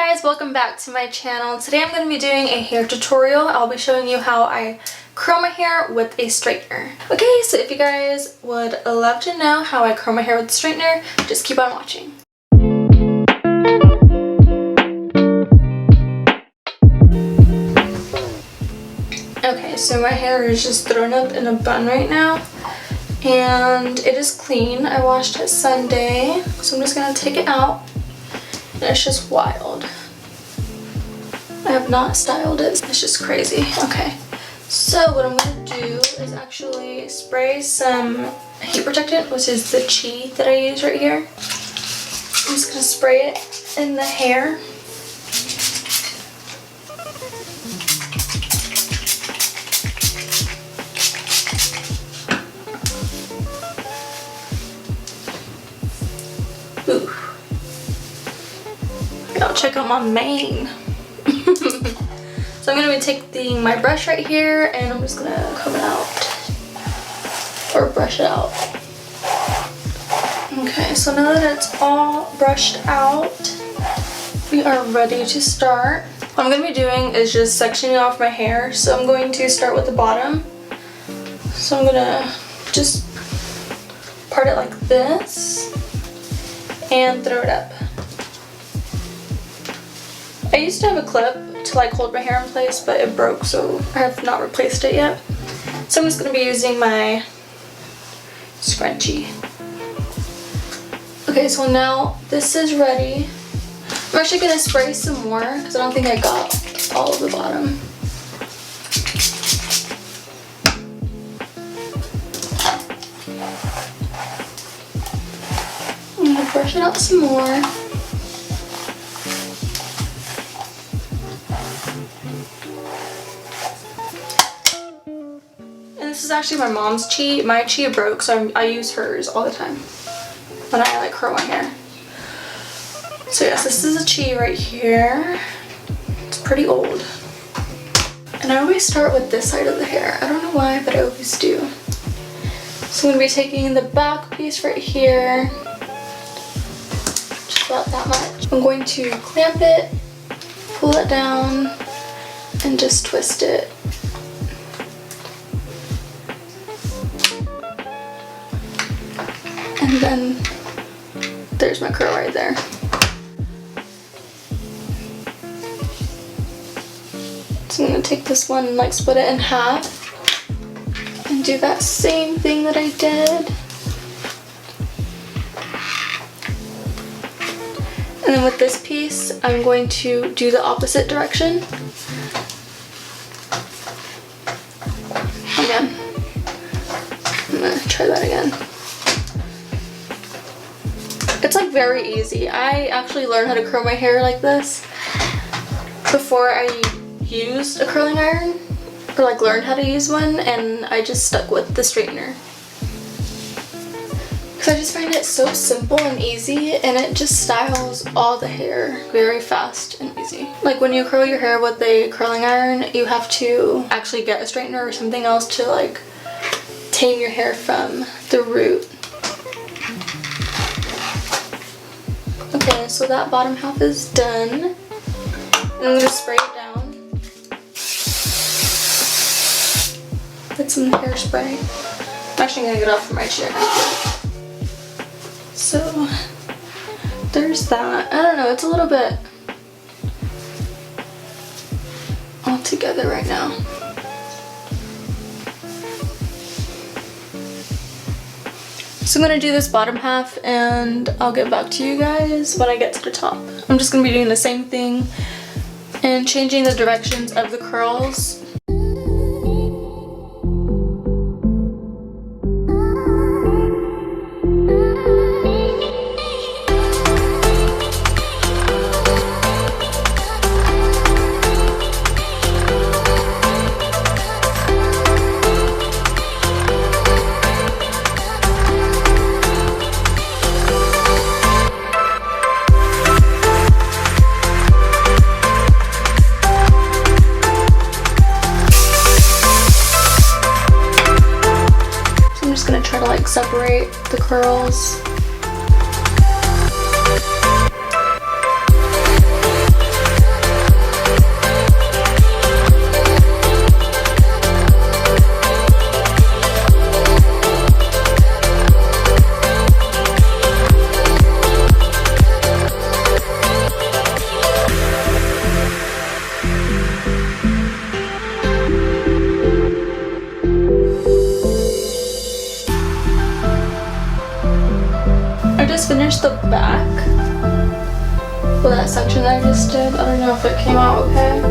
guys, welcome back to my channel. Today I'm going to be doing a hair tutorial. I'll be showing you how I curl my hair with a straightener. Okay, so if you guys would love to know how I curl my hair with a straightener, just keep on watching. Okay, so my hair is just thrown up in a bun right now. And it is clean. I washed it Sunday, so I'm just going to take it out. And it's just wild. I have not styled it. It's just crazy. Okay, so what I'm going to do is actually spray some heat protectant, which is the Chi that I use right here. I'm just going to spray it in the hair. Ooh. Y'all check out my mane. So I'm going to be taking my brush right here and I'm just going to comb it out. Or brush it out. Okay, so now that it's all brushed out, we are ready to start. What I'm going to be doing is just sectioning off my hair. So I'm going to start with the bottom. So I'm going to just part it like this and throw it up. I used to have a clip to like hold my hair in place, but it broke, so I have not replaced it yet. So I'm just going to be using my scrunchie. Okay, so now this is ready. I'm actually going to spray some more because I don't think I got all of the bottom. I'm going to brush it out some more. This is actually my mom's Chi. My Chi broke, so I use hers all the time when I like curl my hair. So yes, this is a Chi right here. It's pretty old. And I always start with this side of the hair. I don't know why, but I always do. So I'm going to be taking the back piece right here. Just about that much. I'm going to clamp it, pull it down, and just twist it. And then there's my curl right there. So I'm going to take this one and like split it in half and do that same thing that I did. And then with this piece, I'm going to do the opposite direction. Again. I'm going to try that again. It's like very easy. I actually learned how to curl my hair like this before I used a curling iron, or like learned how to use one, and I just stuck with the straightener. Because I just find it so simple and easy, and it just styles all the hair very fast and easy. Like when you curl your hair with a curling iron, you have to actually get a straightener or something else to like tame your hair from the root. Okay, so that bottom half is done. And I'm going to spray it down with some hairspray. I'm actually going to get off my chair. So there's that. I don't know, it's a little bit all together right now. So I'm going to do this bottom half and I'll get back to you guys when I get to the top. I'm just going to be doing the same thing and changing the directions of the curls. Separate the curls. the back. Well, that section I just did. I don't know if it came out okay.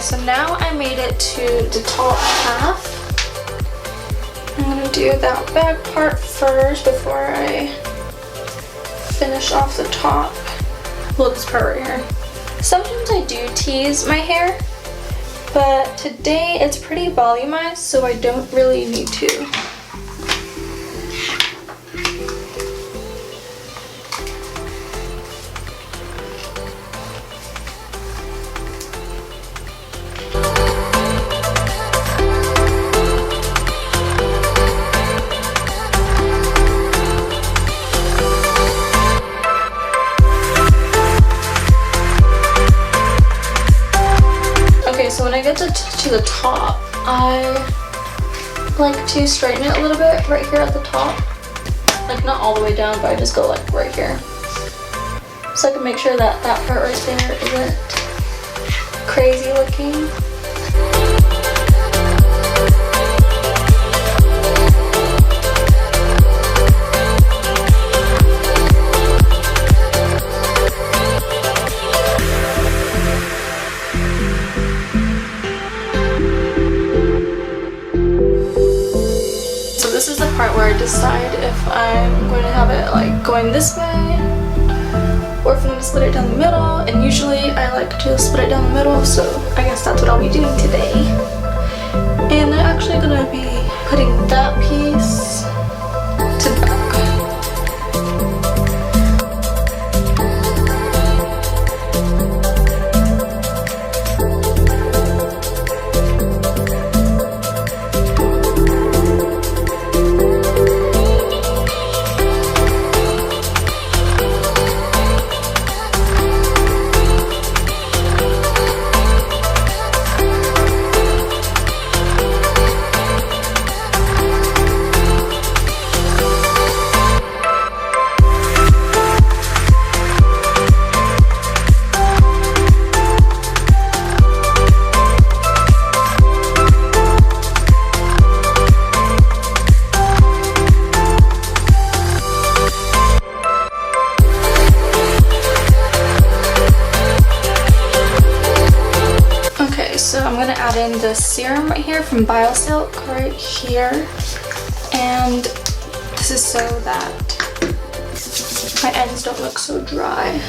So now I made it to the top half. I'm gonna do that back part first before I finish off the top. Well, this part right here. Sometimes I do tease my hair, but today it's pretty volumized, so I don't really need to. So when I get to the top, I like to straighten it a little bit right here at the top. Like not all the way down, but I just go like right here. So I can make sure that that part right there isn't crazy looking. This is the part where I decide if I'm going to have it like going this way or if I'm going to split it down the middle, and usually I like to split it down the middle, so I guess that's what I'll be doing today. And I'm actually going to be putting that piece to the back. So I'm going to add in the serum right here from BioSilk right here, and this is so that my ends don't look so dry.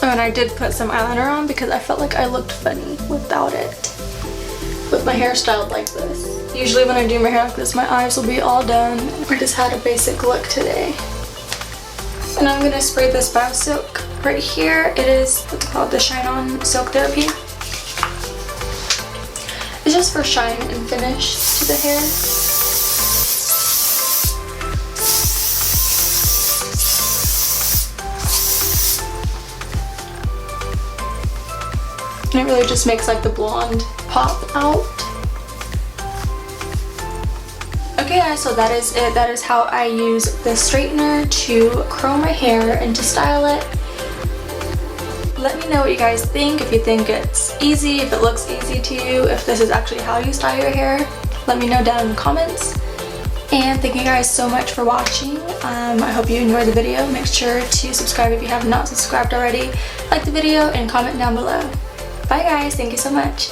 Oh, and I did put some eyeliner on because I felt like I looked funny without it, with my hair styled like this. Usually when I do my hair like this, my eyes will be all done. I just had a basic look today. And I'm gonna spray this BioSilk right here. It is, what's it called, the Shine On Silk Therapy. It's just for shine and finish to the hair. And it really just makes like the blonde pop out. Okay guys, so that is it. That is how I use the straightener to curl my hair and to style it. Let me know what you guys think, if you think it's easy, if it looks easy to you, if this is actually how you style your hair. Let me know down in the comments. And thank you guys so much for watching. I hope you enjoyed the video. Make sure to subscribe if you have not subscribed already. Like the video and comment down below. Bye guys, thank you so much.